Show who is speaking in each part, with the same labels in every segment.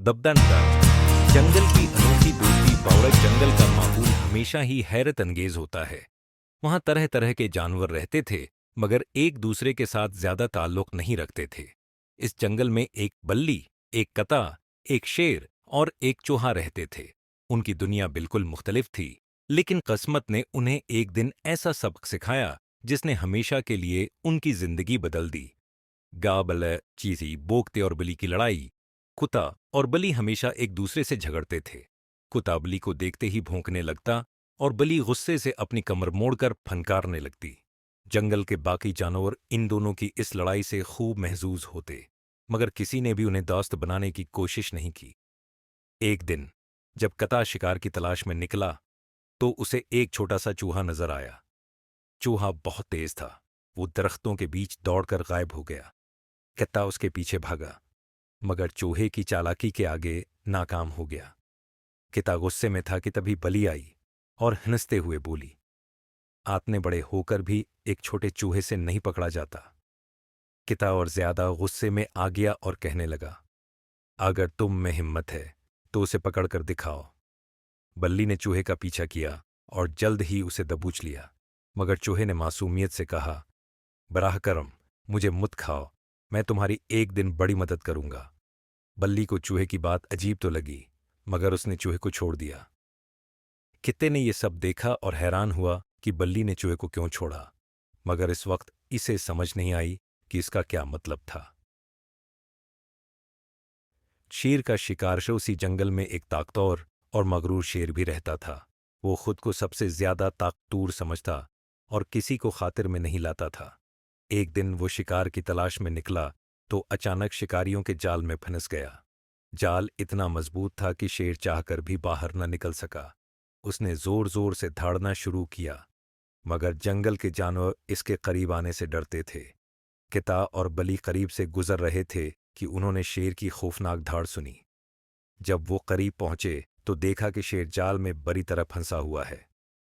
Speaker 1: दबदंता जंगल की अनोखी दोस्ती। पौड़क जंगल का माहौल हमेशा ही हैरत अंगेज होता है। वहां तरह तरह के जानवर रहते थे, मगर एक दूसरे के साथ ज्यादा ताल्लुक नहीं रखते थे। इस जंगल में एक बल्ली, एक कता, एक शेर और एक चूहा रहते थे। उनकी दुनिया बिल्कुल मुख्तलिफ थी, लेकिन किस्मत ने उन्हें एक दिन ऐसा सबक सिखाया जिसने हमेशा के लिए उनकी जिंदगी बदल दी। गा बल चीजी बोकते और बली की लड़ाई। कुत्ता और बली हमेशा एक दूसरे से झगड़ते थे। कुत्ता बली को देखते ही भौंकने लगता और बली गुस्से से अपनी कमर मोड़कर फनकारने लगती। जंगल के बाकी जानवर इन दोनों की इस लड़ाई से खूब महजूज होते, मगर किसी ने भी उन्हें दोस्त बनाने की कोशिश नहीं की। एक दिन जब कता शिकार की तलाश में निकला, तो उसे एक छोटा सा चूहा नजर आया। चूहा बहुत तेज था। वो दरख्तों के बीच दौड़कर गायब हो गया। कत्ता उसके पीछे भागा, मगर चूहे की चालाकी के आगे नाकाम हो गया। किता गुस्से में था कि तभी बली आई और हंसते हुए बोली, आतने बड़े होकर भी एक छोटे चूहे से नहीं पकड़ा जाता। किता और ज्यादा गुस्से में आ गया और कहने लगा, अगर तुम में हिम्मत है तो उसे पकड़कर दिखाओ। बल्ली ने चूहे का पीछा किया और जल्द ही उसे दबोच लिया, मगर चूहे ने मासूमियत से कहा, बराह करम, मुझे मत खाओ, मैं तुम्हारी एक दिन बड़ी मदद करूंगा। बल्ली को चूहे की बात अजीब तो लगी, मगर उसने चूहे को छोड़ दिया। कित्ते ने यह सब देखा और हैरान हुआ कि बल्ली ने चूहे को क्यों छोड़ा, मगर इस वक्त इसे समझ नहीं आई कि इसका क्या मतलब था। शेर का शिकार से उसी जंगल में एक ताकतवर और मगरूर शेर भी रहता था। वो खुद को सबसे ज्यादा ताकतूर समझता और किसी को खातिर में नहीं लाता था। एक दिन वो शिकार की तलाश में निकला तो अचानक शिकारियों के जाल में फंस गया। जाल इतना मजबूत था कि शेर चाहकर भी बाहर न निकल सका। उसने जोर जोर से दहाड़ना शुरू किया, मगर जंगल के जानवर इसके करीब आने से डरते थे। किता और बली करीब से गुजर रहे थे कि उन्होंने शेर की खौफनाक धाड़ सुनी। जब वो करीब पहुंचे तो देखा कि शेर जाल में बुरी तरह फंसा हुआ है।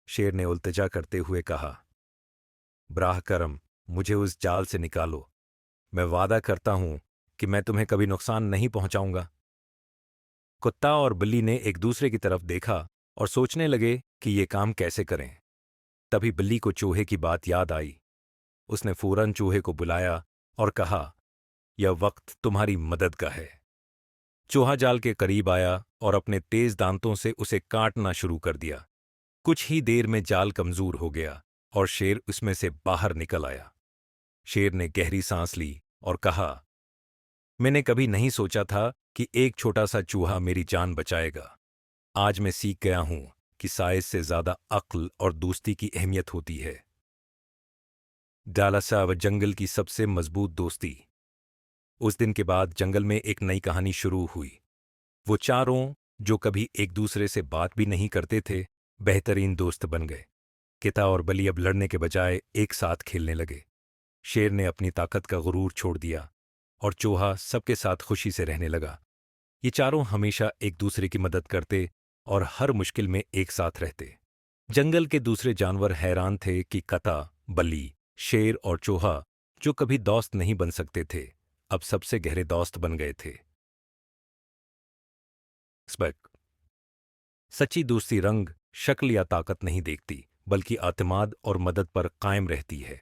Speaker 1: शेर ने उल्तजा करते हुए कहा, ब्राह करम, मुझे उस जाल से निकालो। मैं वादा करता हूं कि मैं तुम्हें कभी नुकसान नहीं पहुंचाऊंगा। कुत्ता और बिल्ली ने एक दूसरे की तरफ देखा और सोचने लगे कि ये काम कैसे करें। तभी बिल्ली को चूहे की बात याद आई। उसने फौरन चूहे को बुलाया और कहा, यह वक्त तुम्हारी मदद का है। चूहा जाल के करीब आया और अपने तेज दांतों से उसे काटना शुरू कर दिया। कुछ ही देर में जाल कमजोर हो गया और शेर उसमें से बाहर निकल आया। शेर ने गहरी सांस ली और कहा, मैंने कभी नहीं सोचा था कि एक छोटा सा चूहा मेरी जान बचाएगा। आज मैं सीख गया हूं कि साइज से ज्यादा अक्ल और दोस्ती की अहमियत होती है। डालासा व जंगल की सबसे मजबूत दोस्ती। उस दिन के बाद जंगल में एक नई कहानी शुरू हुई। वो चारों, जो कभी एक दूसरे से बात भी नहीं करते थे, बेहतरीन दोस्त बन गए। किता और बली अब लड़ने के बजाय एक साथ खेलने लगे। शेर ने अपनी ताकत का गुरूर छोड़ दिया और चूहा सबके साथ खुशी से रहने लगा। ये चारों हमेशा एक दूसरे की मदद करते और हर मुश्किल में एक साथ रहते। जंगल के दूसरे जानवर हैरान थे कि कता, बली, शेर और चूहा, जो कभी दोस्त नहीं बन सकते थे, अब सबसे गहरे दोस्त बन गए थे। स्पेक सच्ची दोस्ती रंग, शक्ल या ताकत नहीं देखती, बल्कि आतिमाद और मदद पर कायम रहती है।